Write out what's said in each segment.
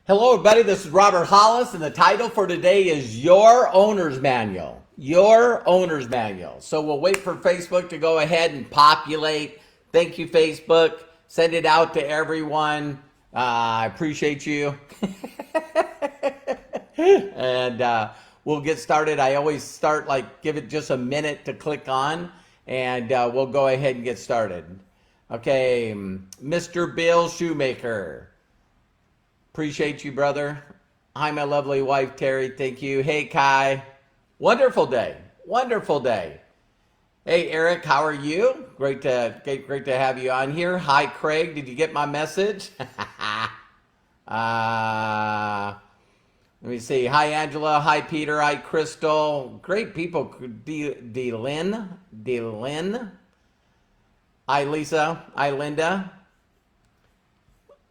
Hello, everybody. This is Robert Hollis, and the title for today is Your Owner's Manual. Your Owner's Manual. So we'll wait for Facebook to go ahead and populate. Thank you, Facebook. Send it out to everyone. I appreciate you. And we'll get started. I always start give it just a minute to click on, and we'll go ahead and get started. Okay, Mr. Bill Shoemaker. Appreciate you, brother. Hi, my lovely wife, Terry. Thank you. Hey, Kai. Wonderful day. Wonderful day. Hey, Eric, how are you? Great to have you on here. Hi, Craig. Did you get my message? Let me see. Hi, Angela. Hi, Peter. Hi, Crystal. Great people. D-Lynn. Hi, Lisa. Hi, Linda.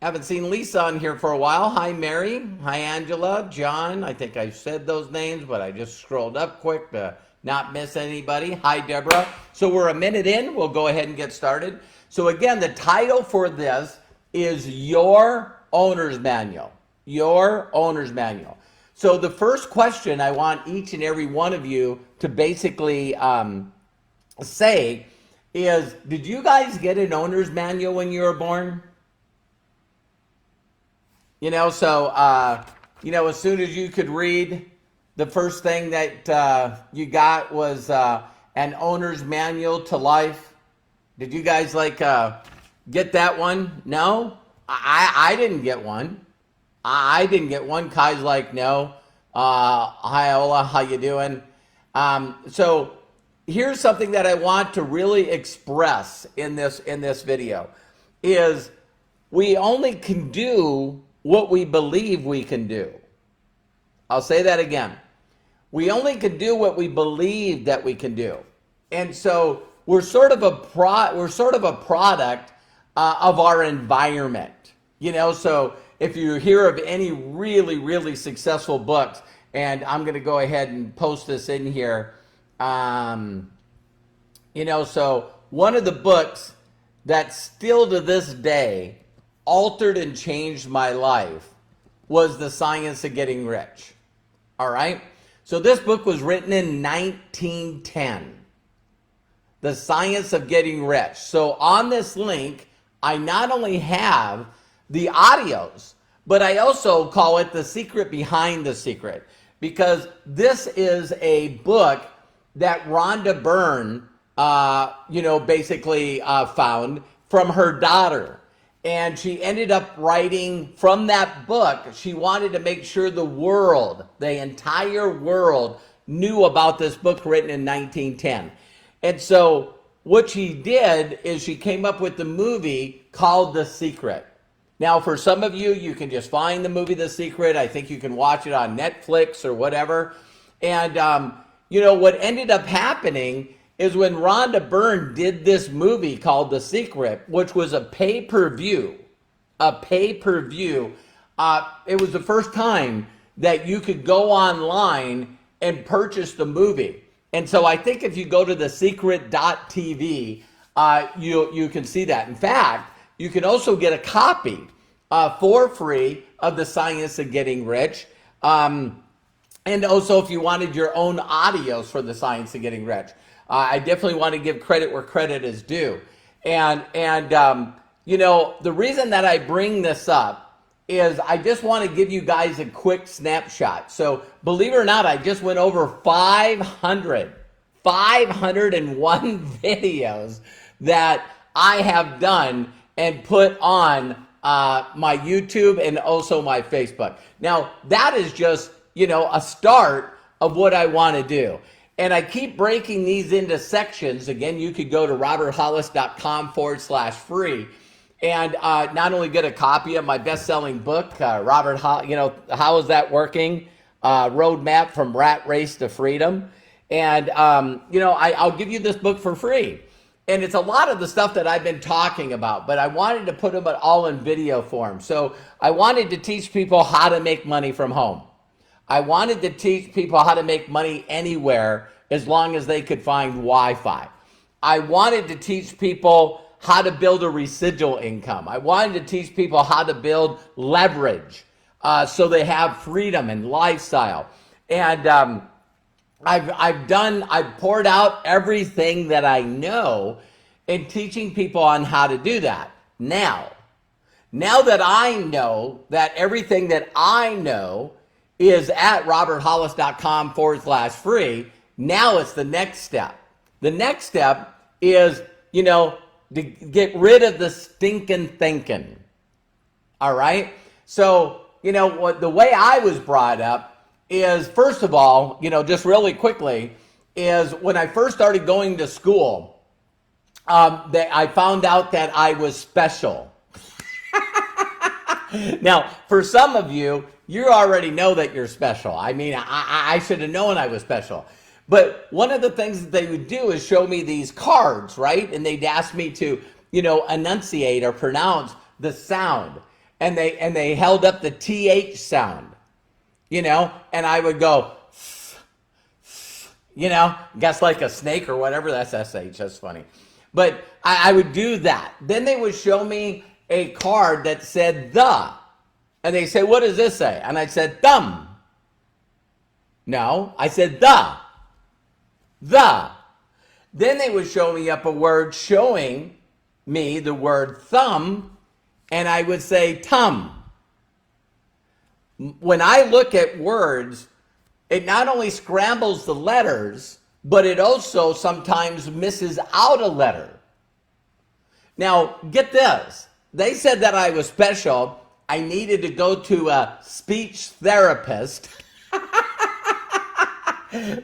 Haven't seen Lisa on here for a while. Hi, Mary. Hi, Angela. John. I think I said those names, but I just scrolled up quick to not miss anybody. Hi, Deborah. So we're a minute in. We'll go ahead and get started. So again, the title for this is Your Owner's Manual. Your Owner's Manual. So the first question I want each and every one of you to basically say is, did you guys get an owner's manual when you were born? As soon as you could read, the first thing that you got was an owner's manual to life. Did you guys get that one? No? I didn't get one. I didn't get one. Kai's like, no. Hi, Ola, how you doing? So here's something that I want to really express in this video is we only can do what we believe we can do. I'll say that again. We only can do what we believe that we can do. And so we're sort of a product of our environment. So if you hear of any really, really successful books, and I'm going to go ahead and post this in here. So one of the books that still to this day altered and changed my life was The Science of Getting Rich. All right? So this book was written in 1910. The Science of Getting Rich. So on this link, I not only have the audios, but I also call it The Secret Behind the Secret, because this is a book that Rhonda Byrne, found from her daughter. And she ended up writing from that book. She wanted to make sure the world, the entire world, knew about this book written in 1910. And so what she did is she came up with the movie called The Secret. Now, for some of you, you can just find the movie The Secret. I think you can watch it on Netflix or whatever. And, what ended up happening is when Rhonda Byrne did this movie called The Secret, which was a pay-per-view, it was the first time that you could go online and purchase the movie. And so I think if you go to thesecret.tv, you can see that. In fact, you can also get a copy for free of The Science of Getting Rich. And also if you wanted your own audios for The Science of Getting Rich. I definitely want to give credit where credit is due. And the reason that I bring this up is I just want to give you guys a quick snapshot. So believe it or not, I just went over 501 videos that I have done and put on my YouTube and also my Facebook. Now, that is just, a start of what I want to do. And I keep breaking these into sections. Again, you could go to roberthollis.com/free and not only get a copy of my best-selling book, Robert Hollis, How Is That Working? Roadmap from Rat Race to Freedom. And, I'll give you this book for free. And it's a lot of the stuff that I've been talking about, but I wanted to put them all in video form. So I wanted to teach people how to make money from home. I wanted to teach people how to make money anywhere as long as they could find Wi-Fi. I wanted to teach people how to build a residual income. I wanted to teach people how to build leverage. so they have freedom and lifestyle. And I've poured out everything that I know in teaching people on how to do that. Now that I know that everything that I know is at roberthollis.com/free, now it's the next step. The next step is, to get rid of the stinking thinking. All right? So, the way I was brought up is, first of all, just really quickly, is when I first started going to school, that I found out that I was special. Now, for some of you, you already know that you're special. I mean, I should have known I was special. But one of the things that they would do is show me these cards, right? And they'd ask me to, enunciate or pronounce the sound. And they held up the TH sound, and I would go, guess like a snake or whatever. That's SH. That's funny. But I would do that. Then they would show me a card that said the. And they say, what does this say? And I said, thumb. No, I said the. Then they would show me up a word showing me the word thumb, and I would say tum. When I look at words, it not only scrambles the letters, but it also sometimes misses out a letter. Now, get this. They said that I was special. I needed to go to a speech therapist.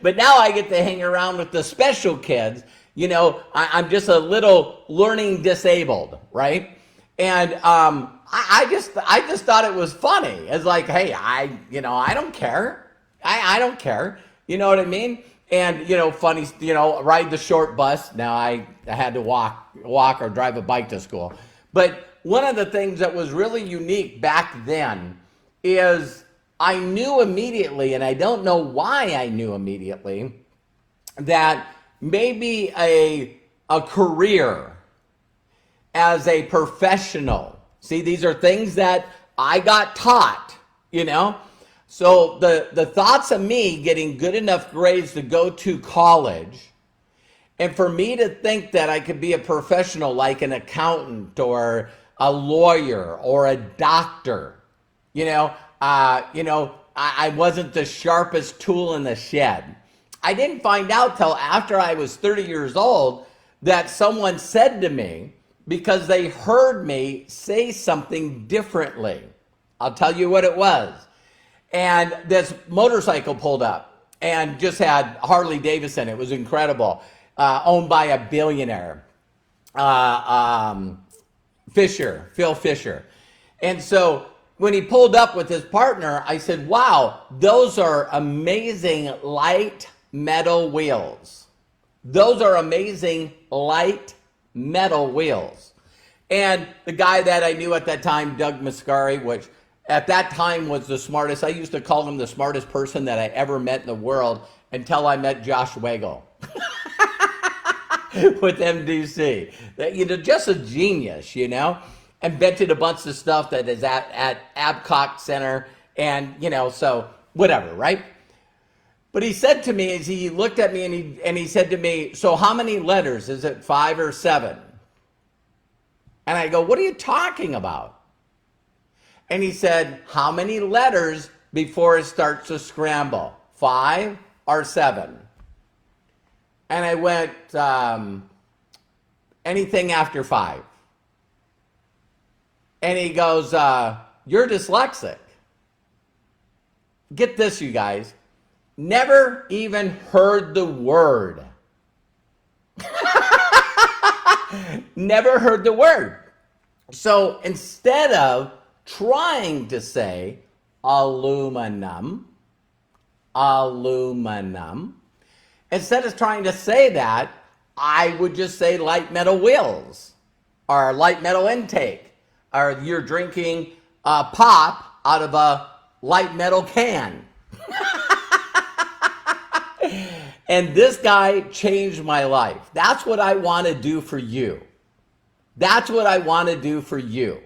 But now I get to hang around with the special kids. I'm just a little learning disabled, right? And I just thought it was funny. It's like, hey, I don't care. I don't care. You know what I mean? And funny, ride the short bus. Now I had to walk or drive a bike to school. But one of the things that was really unique back then is I knew immediately, and I don't know why I knew immediately, that maybe a career as a professional. See, these are things that I got taught, So the thoughts of me getting good enough grades to go to college, and for me to think that I could be a professional like an accountant or a lawyer or a doctor, I wasn't the sharpest tool in the shed. I didn't find out till after I was 30 years old that someone said to me, because they heard me say something differently. I'll tell you what it was. And this motorcycle pulled up and just had Harley Davidson. It was incredible. Owned by a billionaire, Phil Fisher. And so when he pulled up with his partner, I said, wow, those are amazing light metal wheels. Those are amazing light metal wheels. And the guy that I knew at that time, Doug Mascari, which at that time was the smartest. I used to call him the smartest person that I ever met in the world until I met Josh Wagle with MDC. Just a genius, invented a bunch of stuff that is at Abcock Center and, so whatever, right? But he said to me, as he looked at me and he said to me, so how many letters? Is it 5 or 7? And I go, what are you talking about? And he said, how many letters before it starts to scramble? 5 or 7? And I went, anything after 5. And he goes, you're dyslexic. Get this, you guys. Never even heard the word. Never heard the word. So instead of trying to say aluminum, instead of trying to say that, I would just say light metal wheels or light metal intake, or you're drinking pop out of a light metal can. And this guy changed my life. That's what I want to do for you. That's what I want to do for you.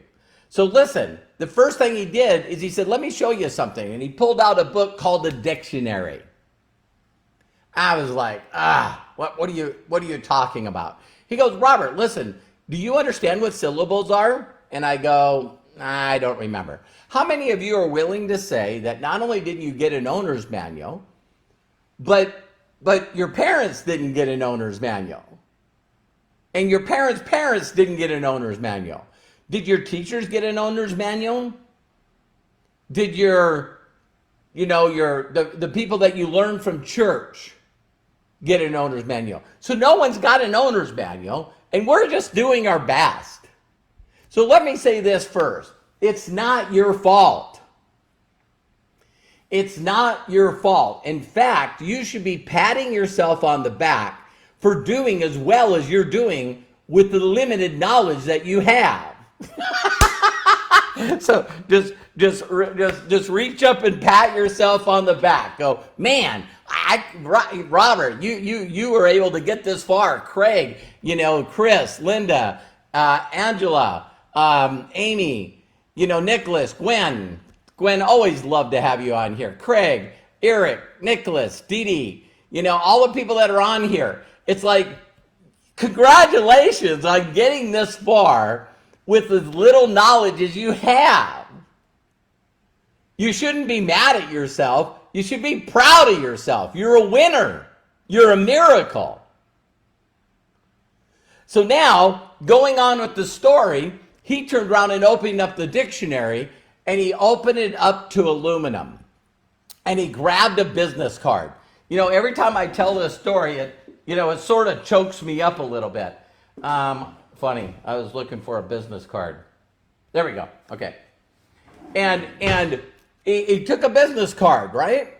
So listen, the first thing he did is he said, let me show you something. And he pulled out a book called the dictionary. I was like, what are you talking about? He goes, Robert, listen, do you understand what syllables are? And I go, I don't remember. How many of you are willing to say that not only didn't you get an owner's manual, but your parents didn't get an owner's manual? And your parents didn't get an owner's manual. Did your teachers get an owner's manual? Did the people that you learned from church get an owner's manual? So no one's got an owner's manual, and we're just doing our best. So let me say this first. It's not your fault. It's not your fault. In fact, you should be patting yourself on the back for doing as well as you're doing with the limited knowledge that you have. So just reach up and pat yourself on the back. Go, man, Robert, you were able to get this far. Craig, Chris, Linda, Angela, Amy, Nicholas, Gwen. Gwen, always love to have you on here. Craig, Eric, Nicholas, Dee Dee, all the people that are on here. It's like, congratulations on getting this far with as little knowledge as you have. You shouldn't be mad at yourself. You should be proud of yourself. You're a winner. You're a miracle. So now, going on with the story, he turned around and opened up the dictionary, and he opened it up to aluminum. And he grabbed a business card. Every time I tell this story, it sort of chokes me up a little bit. Funny, I was looking for a business card. There we go. Okay. And he took a business card, right?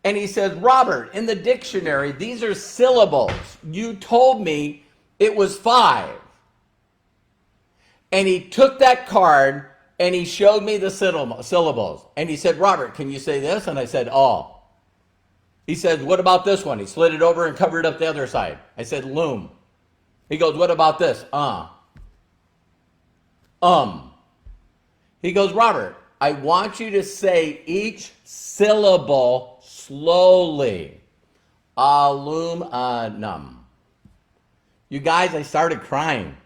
And he said, Robert, in the dictionary, these are syllables. You told me it was 5. And he took that card and he showed me the syllables. And he said, Robert, can you say this? And I said, oh. He said, what about this one? He slid it over and covered up the other side. I said, loom. He goes, what about this? He goes, Robert, I want you to say each syllable slowly. Aluminum. You guys, I started crying.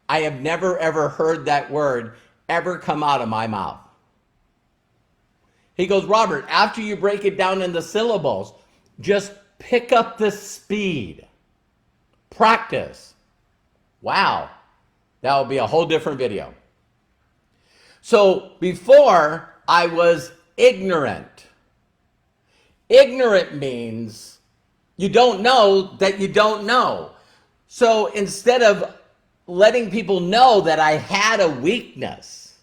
I have never, ever heard that word ever come out of my mouth. He goes, Robert, after you break it down into syllables, just pick up the speed. Practice. Wow. That would be a whole different video. So before, I was ignorant. Ignorant means you don't know that you don't know. So instead of letting people know that I had a weakness,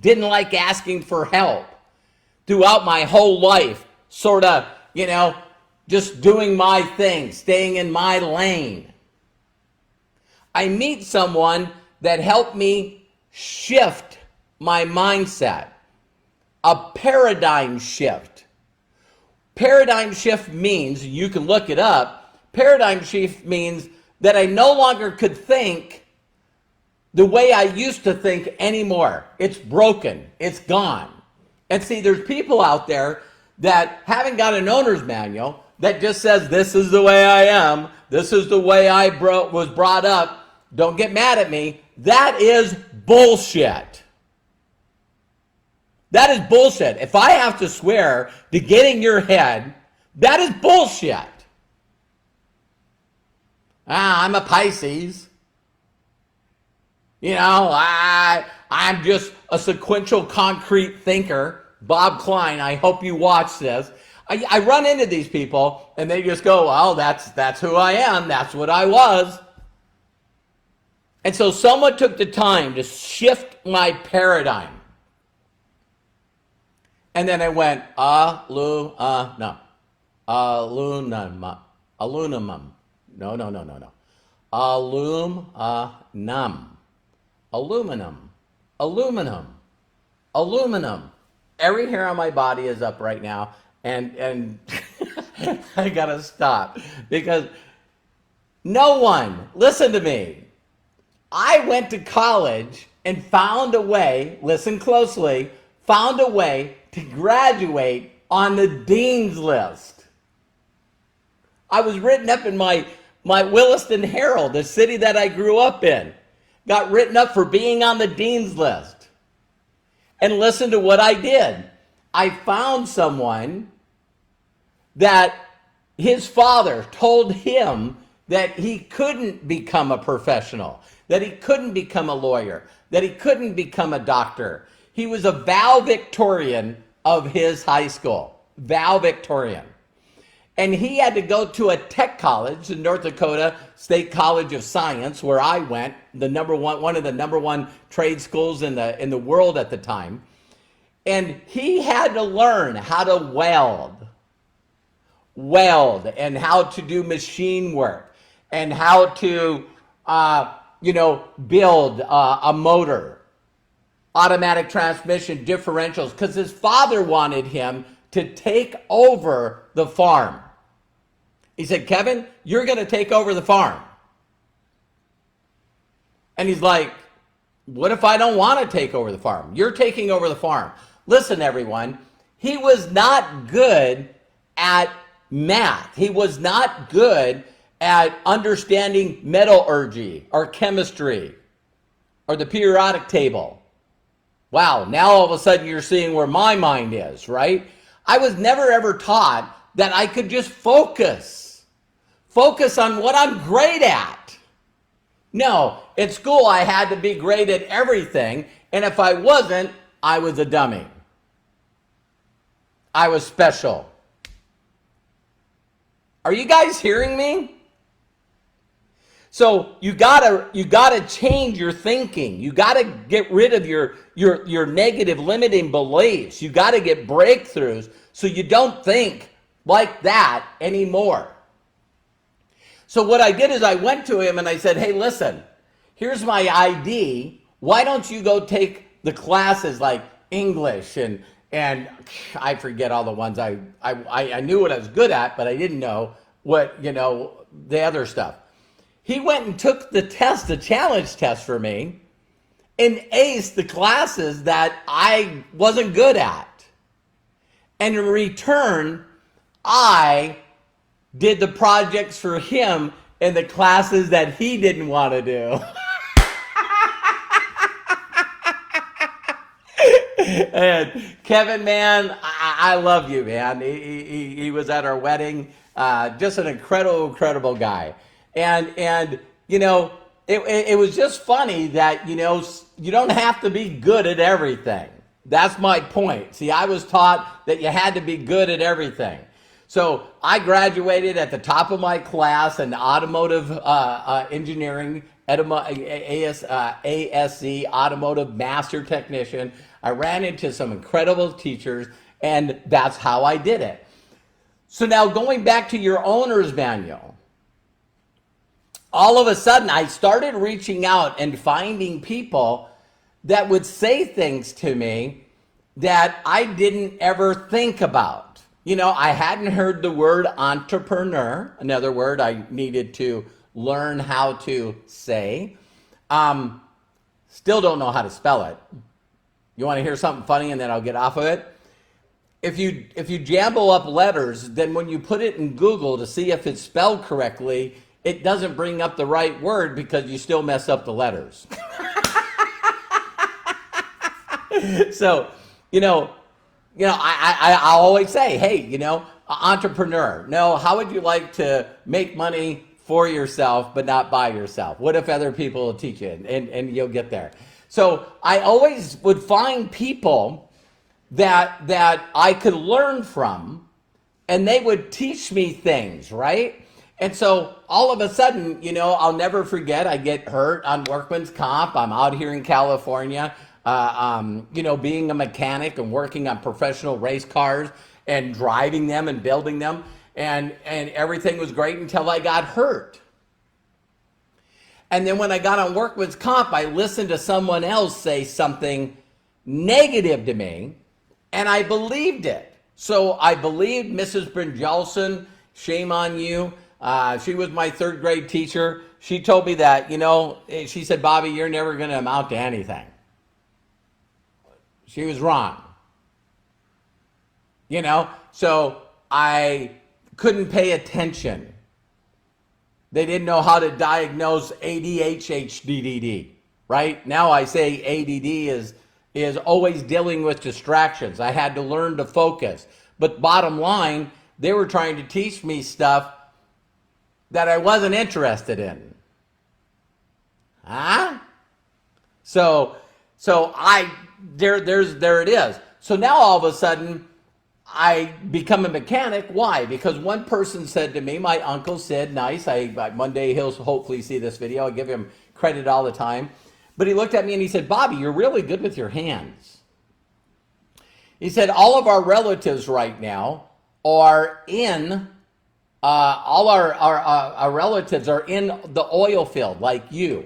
didn't like asking for help throughout my whole life, sort of, just doing my thing, staying in my lane. I meet someone that helped me shift my mindset, a paradigm shift. Paradigm shift means, you can look it up, paradigm shift means that I no longer could think the way I used to think anymore. It's broken. It's gone. And see, there's people out there that haven't got an owner's manual that just says, this is the way I am. This is the way I was brought up. Don't get mad at me. That is bullshit. That is bullshit. If I have to swear to get in your head, that is bullshit. I'm a Pisces. I'm just a sequential concrete thinker. Bob Klein, I hope you watch this. I run into these people and they just go, well, that's who I am. That's what I was. And so someone took the time to shift my paradigm. And then I went, aluminum. No. Aluminum. Every hair on my body is up right now, and I gotta stop because no one, listen to me. I went to college and found a way, listen closely, found a way to graduate on the dean's list. I was written up in my Williston Herald, the city that I grew up in. Got written up for being on the dean's list. And listen to what I did. I found someone that his father told him that he couldn't become a professional, that he couldn't become a lawyer, that he couldn't become a doctor. He was a valedictorian of his high school, valedictorian. And he had to go to a tech college, the North Dakota State College of Science, where I went, one of the number one trade schools in the world at the time. And he had to learn how to weld, and how to do machine work, and how to, build a motor, automatic transmission, differentials, because his father wanted him to take over the farm. He said, Kevin, you're going to take over the farm. And he's like, what if I don't want to take over the farm? You're taking over the farm. Listen, everyone, he was not good at math. He was not good at understanding metallurgy or chemistry or the periodic table. Wow, now all of a sudden you're seeing where my mind is, right? I was never ever taught that I could just focus on what I'm great at. No, at school I had to be great at everything, and if I wasn't, I was a dummy. I was special. Are you guys hearing me? So you gotta change your thinking. You gotta get rid of your negative limiting beliefs. You gotta get breakthroughs so you don't think like that anymore. So what I did is I went to him and I said, hey, listen, here's my ID. Why don't you go take the classes like English and I forget all the ones I knew what I was good at, but I didn't know what, the other stuff. He went and took the test, the challenge test for me, and aced the classes that I wasn't good at. And in return, I did the projects for him in the classes that he didn't want to do. And Kevin, man, I love you, man. He was at our wedding. Just an incredible guy. And it was just funny that, you don't have to be good at everything. That's my point. See, I was taught that you had to be good at everything. So I graduated at the top of my class in automotive engineering, ASE, automotive master technician. I ran into some incredible teachers, and that's how I did it. So now going back to your owner's manual, all of a sudden I started reaching out and finding people that would say things to me that I didn't ever think about. I hadn't heard the word entrepreneur, another word I needed to learn how to say. Still don't know how to spell it. You want to hear something funny and then I'll get off of it? If you jumble up letters, then when you put it in Google to see if it's spelled correctly, it doesn't bring up the right word because you still mess up the letters. So, I always say, hey, entrepreneur. No, how would you like to make money for yourself but not by yourself? What if other people will teach you and you'll get there? So I always would find people that I could learn from, and they would teach me things, right? And so all of a sudden, I'll never forget, I get hurt on workman's comp. I'm out here in California, being a mechanic and working on professional race cars and driving them and building them. And everything was great until I got hurt. And then when I got on workman's comp, I listened to someone else say something negative to me, and I believed it. So I believed Mrs. Brynjolfsson, shame on you. She was my third grade teacher. She told me that, she said, Bobby, you're never going to amount to anything. She was wrong. You know, so I couldn't pay attention. They didn't know how to diagnose ADHD, right? Now I say ADD is always dealing with distractions. I had to learn to focus. But bottom line, they were trying to teach me stuff that I wasn't interested in. Huh? So there it is. So now all of a sudden I become a mechanic. Why? Because one person said to me, my uncle said, nice, one day he'll hopefully see this video. I give him credit all the time. But he looked at me and he said, Bobby, you're really good with your hands. He said, all of our relatives right now are in, all our relatives are in the oil field like you.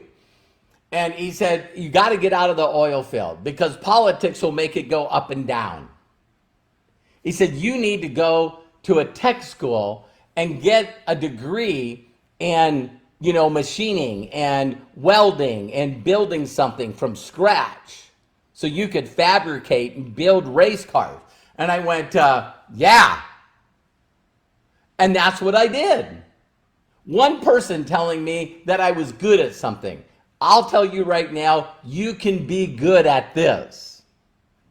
And he said, you got to get out of the oil field because politics will make it go up and down. He said, you need to go to a tech school and get a degree in, machining and welding and building something from scratch so you could fabricate and build race cars. And I went, yeah. And that's what I did. One person telling me that I was good at something. I'll tell you right now, you can be good at this.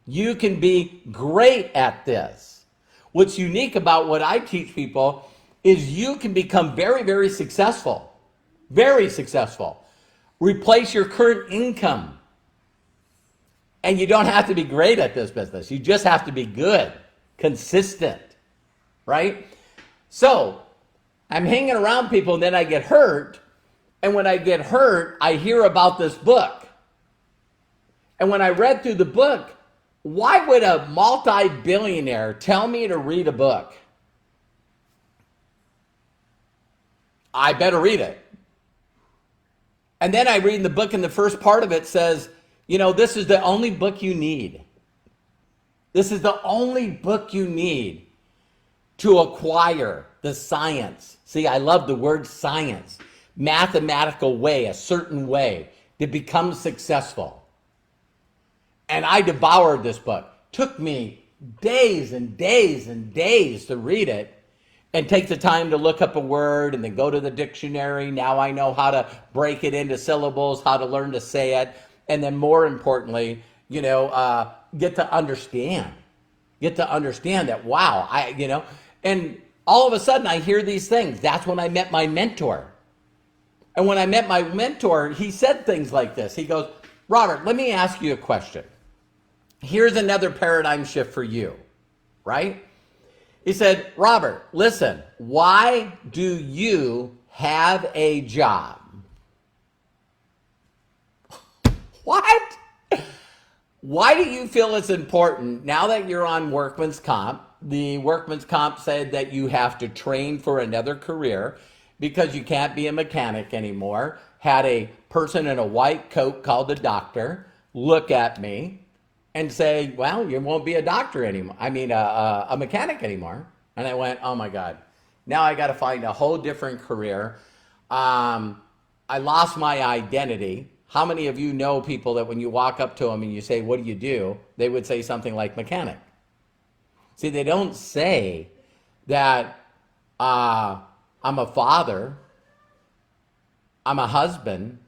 You can be great at this. What's unique about what I teach people is you can become very, very successful. Very successful. Replace your current income. And you don't have to be great at this business. You just have to be good, consistent, right? So I'm hanging around people and then I get hurt. And when I get hurt, I hear about this book. And when I read through the book, why would a multi-billionaire tell me to read a book? I better read it. And then I read in the book, and the first part of it says, this is the only book you need. This is the only book you need to acquire the science. See, I love the word science. Mathematical way, a certain way to become successful. And I devoured this book. Took me days and days and days to read it and take the time to look up a word and then go to the dictionary. Now I know how to break it into syllables, how to learn to say it. And then more importantly, get to understand. Get to understand that, wow, and all of a sudden I hear these things. That's when I met my mentor. And when I met my mentor, he said things like this. He goes, Robert, let me ask you a question. Here's another paradigm shift for you, right? He said, Robert, listen, why do you have a job? What? Why do you feel it's important now that you're on workman's comp? The workman's comp said that you have to train for another career because you can't be a mechanic anymore. Had a person in a white coat called the doctor look at me and say, well, you won't be a doctor anymore. A mechanic anymore. And I went, oh my God, now I got to find a whole different career. I lost my identity. How many of you know people that when you walk up to them and you say, what do? They would say something like mechanic. See, they don't say that I'm a father, I'm a husband,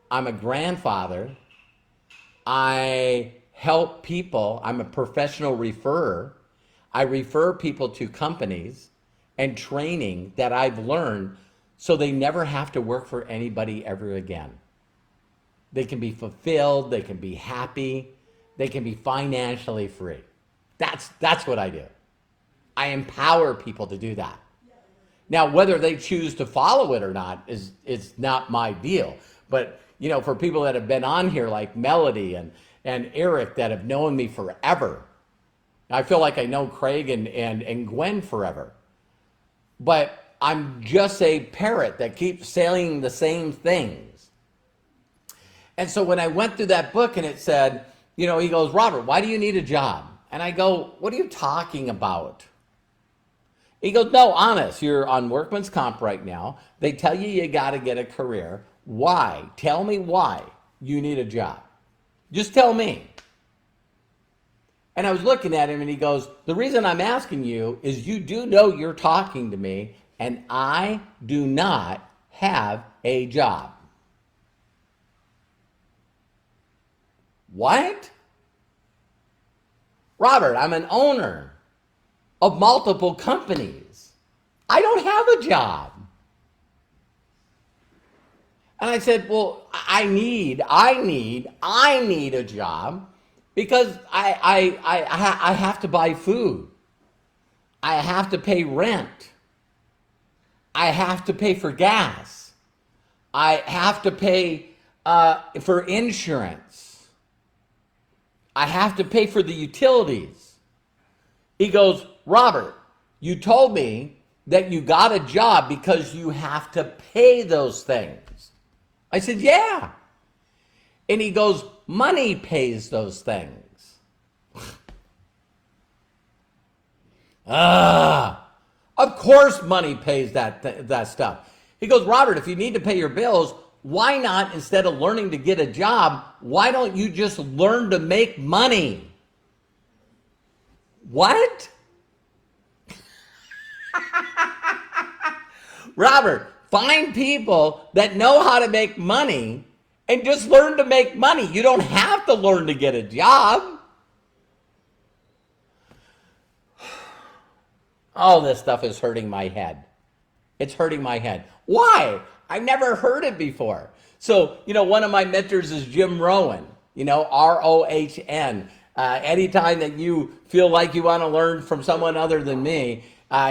I'm a grandfather, I help people, I'm a professional referrer, I refer people to companies and training that I've learned so they never have to work for anybody ever again. They can be fulfilled, they can be happy, they can be financially free. That's what I do. I empower people to do that. Now, whether they choose to follow it or not is not my deal. But, for people that have been on here like Melody and Eric that have known me forever, I feel like I know Craig and Gwen forever. But I'm just a parrot that keeps saying the same things. And so when I went through that book and it said, he goes, Robert, why do you need a job? And I go, what are you talking about? He goes, no, honest, you're on workman's comp right now. They tell you got to get a career. Why? Tell me why you need a job. Just tell me. And I was looking at him and he goes, the reason I'm asking you is you do know you're talking to me and I do not have a job. What? Robert, I'm an owner of multiple companies. I don't have a job. And I said, well, I need a job because I have to buy food. I have to pay rent. I have to pay for gas. I have to pay for insurance. I have to pay for the utilities. He goes, Robert, you told me that you got a job because you have to pay those things. I said, yeah. And he goes, money pays those things. Of course money pays that stuff. He goes, Robert, if you need to pay your bills, why not, instead of learning to get a job, why don't you just learn to make money? What? Robert, find people that know how to make money and just learn to make money. You don't have to learn to get a job. All this stuff is hurting my head. It's hurting my head. Why? I've never heard it before. So, one of my mentors is Jim Rohn, Rohn. Anytime that you feel like you want to learn from someone other than me,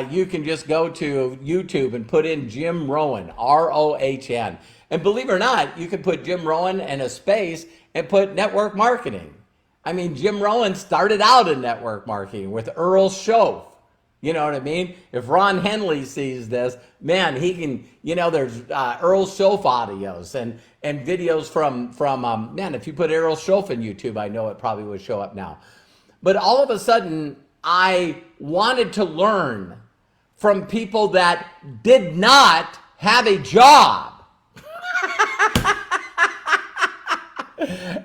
you can just go to YouTube and put in Jim Rohn, Rohn. And believe it or not, you can put Jim Rohn and a space and put network marketing. I mean, Jim Rohn started out in network marketing with Earl Schoaf. You know what I mean? If Ron Henley sees this, man, he can, there's Earl Schoaf audios and videos from man, if you put Earl Schoaf in YouTube, I know it probably would show up now. But all of a sudden, I wanted to learn from people that did not have a job.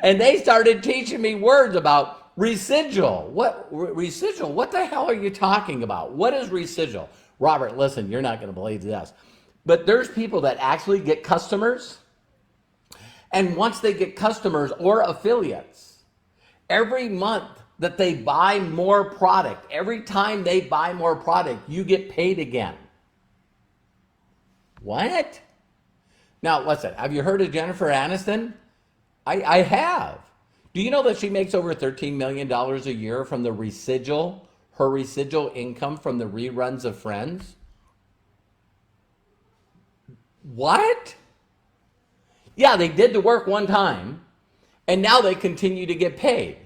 And they started teaching me words about residual. What residual? What the hell are you talking about? What is residual? Robert, listen, you're not going to believe this. But there's people that actually get customers. And once they get customers or affiliates, every month that they buy more product, every time they buy more product, you get paid again. What? Now, listen, have you heard of Jennifer Aniston? I have. Do you know that she makes over $13 million a year from her residual income from the reruns of Friends? What? Yeah, they did the work one time, and now they continue to get paid.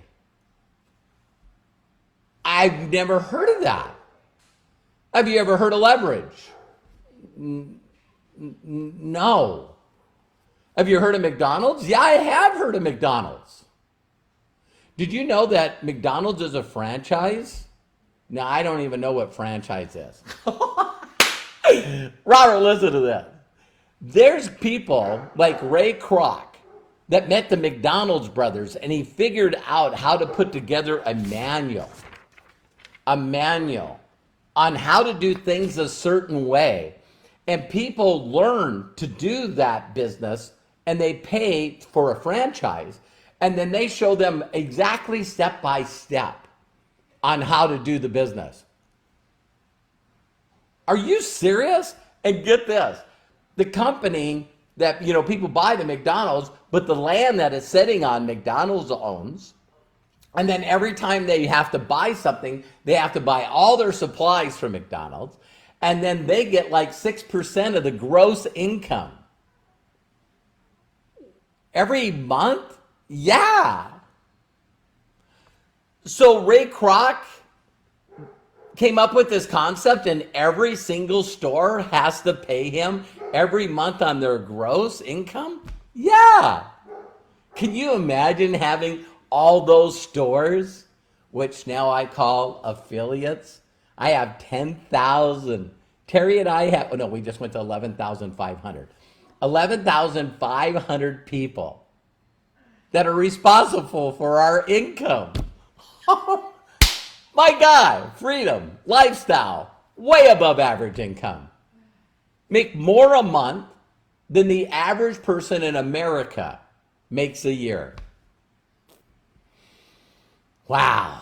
I've never heard of that. Have you ever heard of leverage? No. Have you heard of McDonald's? Yeah, I have heard of McDonald's. Did you know that McDonald's is a franchise? Now, I don't even know what franchise is. Robert, listen to this. There's people like Ray Kroc that met the McDonald's brothers, and he figured out how to put together a manual on how to do things a certain way. And people learn to do that business, and they pay for a franchise. And then they show them exactly step by step on how to do the business. Are you serious? And get this. The company that, people buy the McDonald's, but the land that it's sitting on, McDonald's owns. And then every time they have to buy something, they have to buy all their supplies from McDonald's. And then they get like 6% of the gross income. Every month? Yeah. So Ray Kroc came up with this concept, and every single store has to pay him every month on their gross income? Yeah. Can you imagine having all those stores, which now I call affiliates? I have 10,000. Terry and I have, we just went to 11,500. 11,500 people that are responsible for our income. My God, freedom, lifestyle, way above average income. Make more a month than the average person in America makes a year. Wow.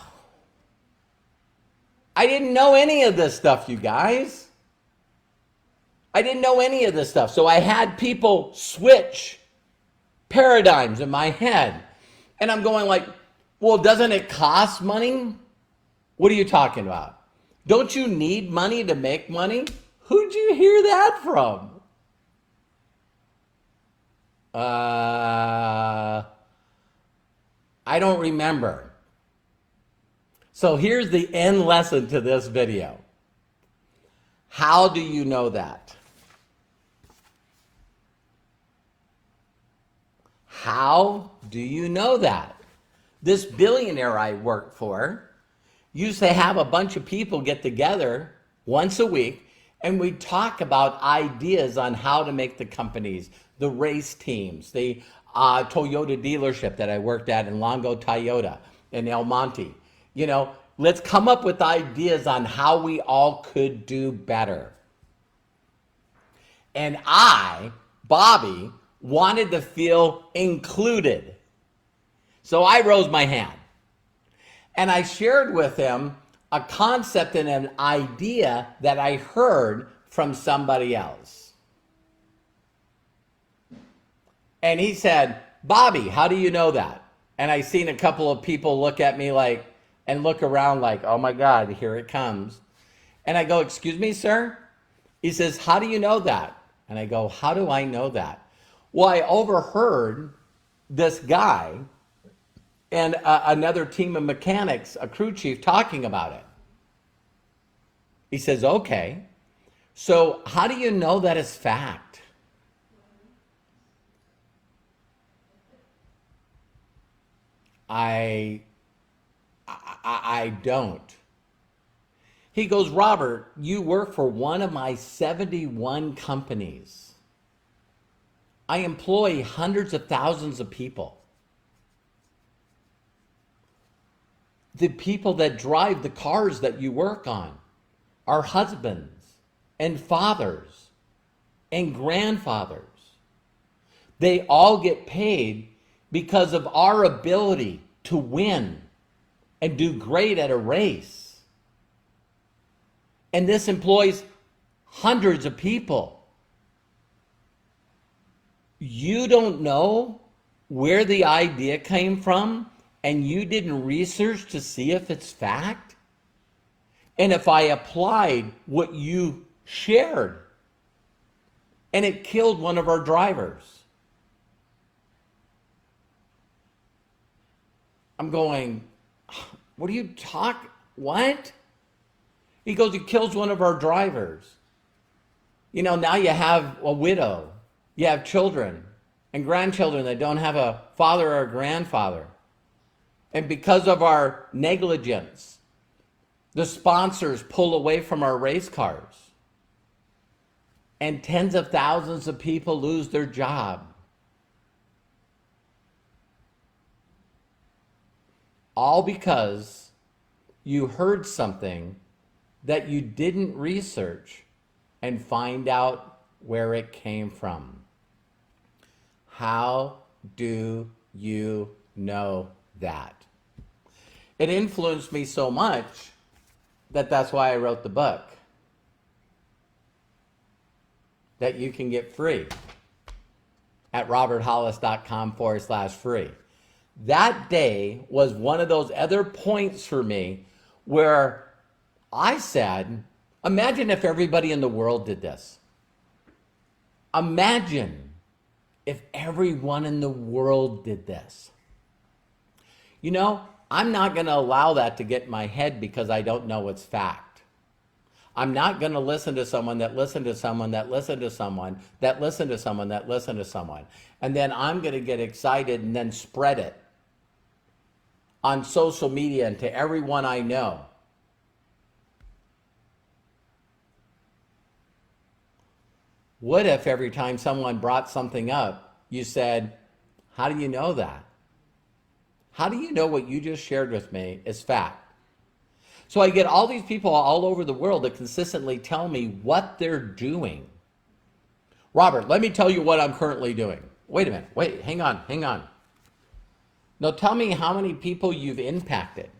I didn't know any of this stuff, you guys. I didn't know any of this stuff. So I had people switch paradigms in my head. And I'm going like, well, doesn't it cost money? What are you talking about? Don't you need money to make money? Who'd you hear that from? I don't remember. So here's the end lesson to this video. How do you know that? How do you know that? This billionaire I work for used to have a bunch of people get together once a week and we talk about ideas on how to make the companies, the race teams, the Toyota dealership that I worked at in Longo Toyota in El Monte. You know, let's come up with ideas on how we all could do better. And I, Bobby, wanted to feel included. So I rose my hand. And I shared with him a concept and an idea that I heard from somebody else. And he said, Bobby, how do you know that? And I seen a couple of people look at me like, and look around like, oh my God, here it comes. And I go, excuse me, sir? He says, how do you know that? And I go, how do I know that? Well, I overheard this guy and another team of mechanics, a crew chief, talking about it. He says, okay, so how do you know that it's fact? I don't. He goes, Robert, you work for one of my 71 companies. I employ hundreds of thousands of people. The people that drive the cars that you work on are husbands and fathers and grandfathers. They all get paid because of our ability to win and do great at a race. And this employs hundreds of people. You don't know where the idea came from, and you didn't research to see if it's fact? And if I applied what you shared, and it killed one of our drivers. I'm going, what are you talking? What? He goes, it kills one of our drivers. You know, now you have a widow, you have children and grandchildren that don't have a father or a grandfather. And because of our negligence, the sponsors pull away from our race cars. And tens of thousands of people lose their job. All because you heard something that you didn't research and find out where it came from. How do you know that? It influenced me so much that that's why I wrote the book that you can get free at roberthollis.com/free. That day was one of those other points for me where I said, imagine if everybody in the world did this. Imagine if everyone in the world did this. You know, I'm not going to allow that to get in my head because I don't know it's fact. I'm not going to listen to someone that listened to someone that listened to someone that listened to someone that listened to someone. And then I'm going to get excited and then spread it on social media and to everyone I know. What if every time someone brought something up, you said, how do you know that? How do you know what you just shared with me is fact? So I get all these people all over the world that consistently tell me what they're doing. Robert, let me tell you what I'm currently doing. Wait a minute. Wait, hang on. Now tell me how many people you've impacted.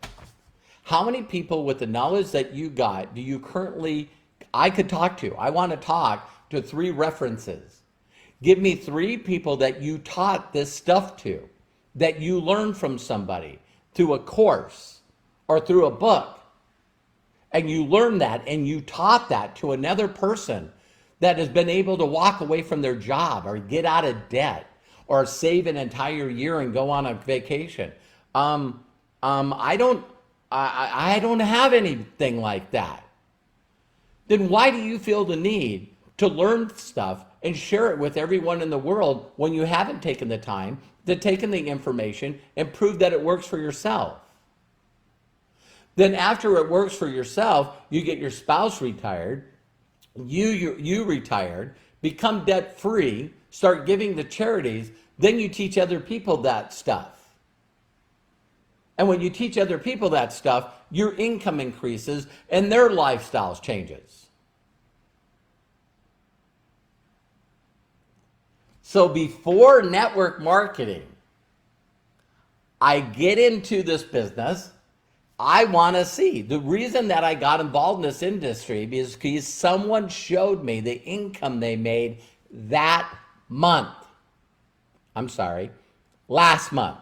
How many people with the knowledge that you got do you currently, I could talk to? I want to talk to 3 references. Give me 3 people that you taught this stuff to, that you learned from somebody through a course or through a book. And you learned that and you taught that to another person that has been able to walk away from their job or get out of debt or save an entire year and go on a vacation. I don't have anything like that. Then why do you feel the need to learn stuff and share it with everyone in the world when you haven't taken the time to take in the information and prove that it works for yourself? Then after it works for yourself, you get your spouse retired, you retired, become debt free, start giving to charities, then you teach other people that stuff. And when you teach other people that stuff, your income increases and their lifestyles changes. So before network marketing, I get into this business. I want to see. The reason that I got involved in this industry is because someone showed me the income they made that month. Last month.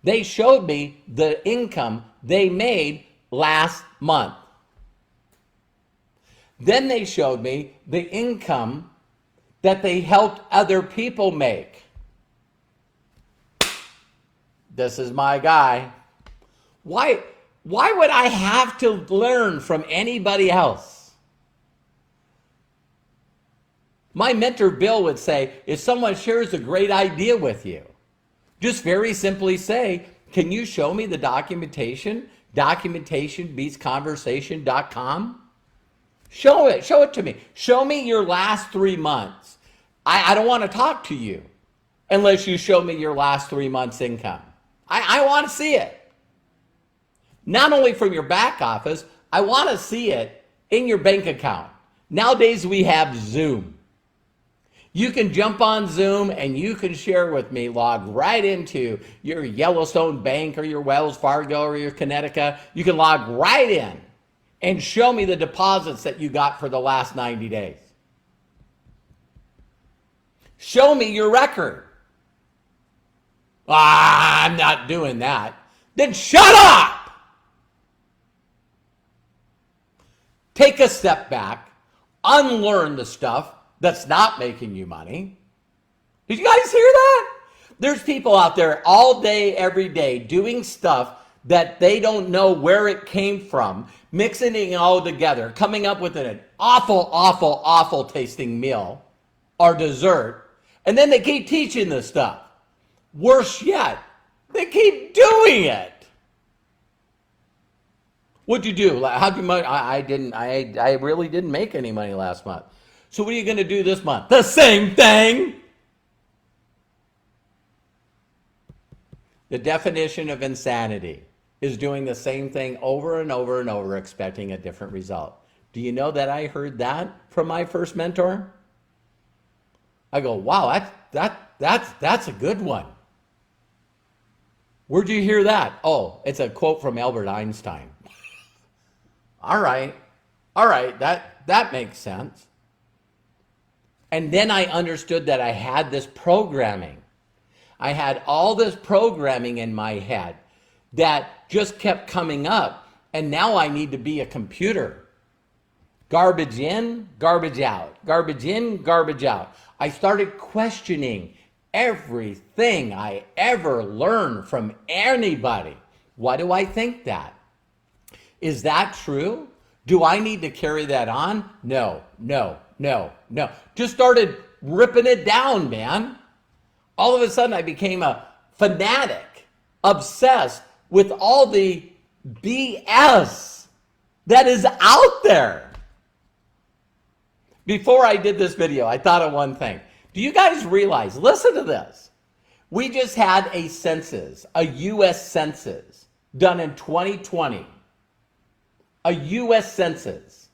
They showed me the income they made last month. Then they showed me the income that they helped other people make. This is my guy. Why would I have to learn from anybody else? My mentor Bill would say, if someone shares a great idea with you, just very simply say, can you show me the documentation? Documentationbeatsconversation.com. Show it to me. Show me your last 3 months. I don't want to talk to you unless you show me your last 3 months income. I want to see it. Not only from your back office, I want to see it in your bank account. Nowadays we have Zoom. You can jump on Zoom and you can share with me, log right into your Yellowstone Bank or your Wells Fargo or your Connecticut. You can log right in and show me the deposits that you got for the last 90 days. Show me your record. I'm not doing that. Then shut up! Take a step back, unlearn the stuff that's not making you money. Did you guys hear that? There's people out there all day, every day doing stuff that they don't know where it came from, mixing it all together, coming up with an awful tasting meal or dessert, and then they keep teaching this stuff. Worse yet, they keep doing it. What'd you do? How'd you money? I really didn't make any money last month. So what are you going to do this month? The same thing. The definition of insanity is doing the same thing over and over and over, expecting a different result. Do you know that I heard that from my first mentor? I go, wow, that's a good one. Where'd you hear that? Oh, it's a quote from Albert Einstein. All right, that makes sense. And then I understood that I had this programming. I had all this programming in my head that just kept coming up, and now I need to be a computer. Garbage in, garbage out. Garbage in, garbage out. I started questioning everything I ever learned from anybody. Why do I think that? Is that true? Do I need to carry that on? No. Just started ripping it down, man. All of a sudden I became a fanatic, obsessed with all the BS that is out there. Before I did this video, I thought of one thing. Do you guys realize, listen to this. We just had a census, a U.S. census done in 2020. a U.S. census.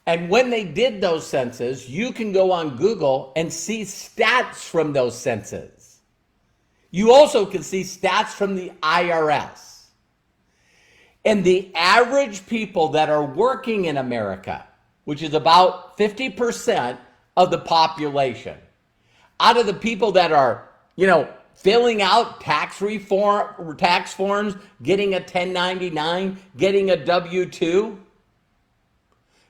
And when they did those census, you can go on Google and see stats from those census. You also can see stats from the IRS. And the average people that are working in America, which is about 50% of the population, out of the people that are, filling out tax forms, getting a 1099, getting a W-2,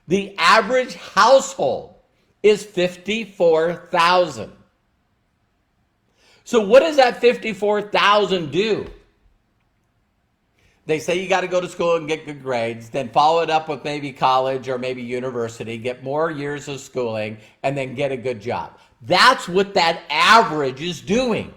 the average household is 54,000. So what does that 54,000 do? They say you got to go to school and get good grades, then follow it up with maybe college or maybe university, get more years of schooling, and then get a good job. That's what that average is doing.